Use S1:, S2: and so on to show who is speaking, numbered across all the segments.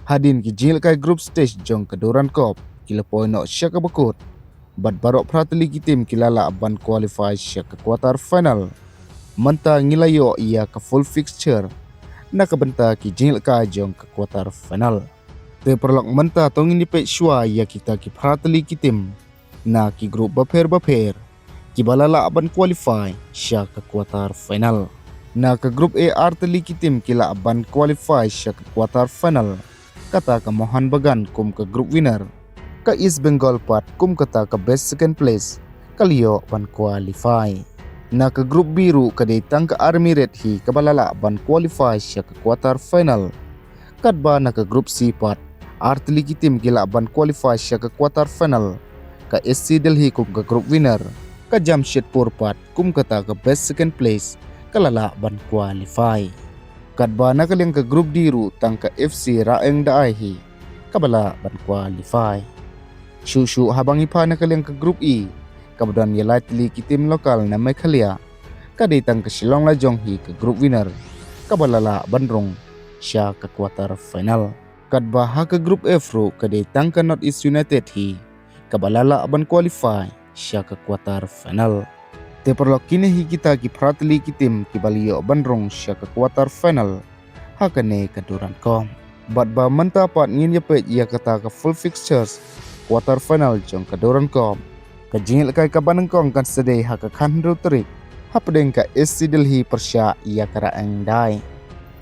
S1: Hadin ki jil kai group stage jong kedoran kop kila poino syaka bakut. Bat barok prateli ki tim kilala ban qualify syaka quarter final. Menta ngilayo ia ke full fixture. Na kebenta ki jil kai jong ke quarter final. Te perlok menta tongin dipek syua ia kita ki prateli ki tim. Na ki grup baper ki balala ban qualify syaka quarter final. Na ke grup A arteli ki tim kila ban qualify syaka quarter final. Kata ke Mohan Bagan kum ke group winner. Ke East Bengal Pat kum kata ke best second place. Kalio ban qualify. Na ke grup biru ke datang ke Army Red hi ke balala ban qualify sya ke quarter final. Kadba na ke grup C Pat arteli ki tim kila ban qualify sya ke quarter final. Ke SC Delhi kum ke group winner. Ke Jamshedpur Pat kum kata ke best second place. Kalala ban qualify. Kadba na kaliang ke grup diru tang ke FC Raeng Daai hi kabala ban qualify. Shu habang ipa na kaliang ke grup E kabudan yalai tili ki tim lokal na Meghalaya kadai tang ke Shillong Lajong hi ke grup winner kabalala bandrong sya ke quarter final. Kadba ha ke grup F ro kadai tang ke North East United hi kabalala ban qualify sya ke quarter final. Te perlok kini hi kita ki prateli ki tim ki balio bandrong sya ke quarter final hakane keduran kom. Bat ba menta pat ngin yapet ia kata ke full fixtures quarter final jong keduran kom. Ke jingil kai ka banengkong kan sedai ha ke khandru terik hapdeng ka SC Delhi persya ia kara engdai.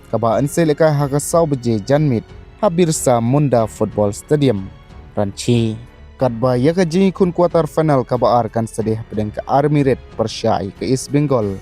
S1: Kaba ansel kai ha ke sau beje janmit habirsa Munda Football Stadium Ranchi. Kadba ya ke jingi kun quarter final kabaar kan sedih pedeng ke Army Red Persia ke East Bengal.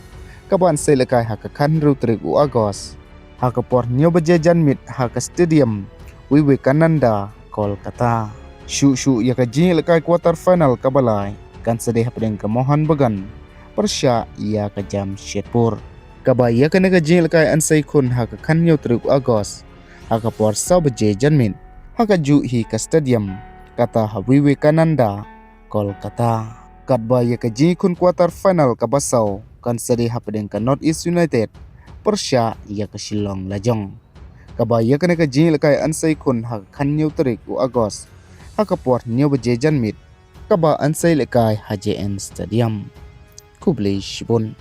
S1: Kaban selekai ha ke Khandru Terik u Agos. Ha ke por nyo bejajan mit ha ke stadium Vivekananda Kolkata. Shu ya ke jingi lekai quarter final kabalai kan sedih pedeng ke Mohan Bagan Persia ia ke Jamshedpur. Kaba ya ke nega jingi lekai ansai kun ha ke Khandru Terik u Agos. Ha ke por sau bejajan mit ha ke ju hi ke stadium kata Vivekananda Kolkata. Kadba ya ke jingi kun quarter final ka basau kan sedih hapedeng ke North East United Persya ia ke Shillong Lajong. Kaba ya ke jingi lekai ansai kun ha Khandru Terik u Agos ha ke por nyo bejejan mit kaba ansai lekai HJN Stadium Kublai Shibun.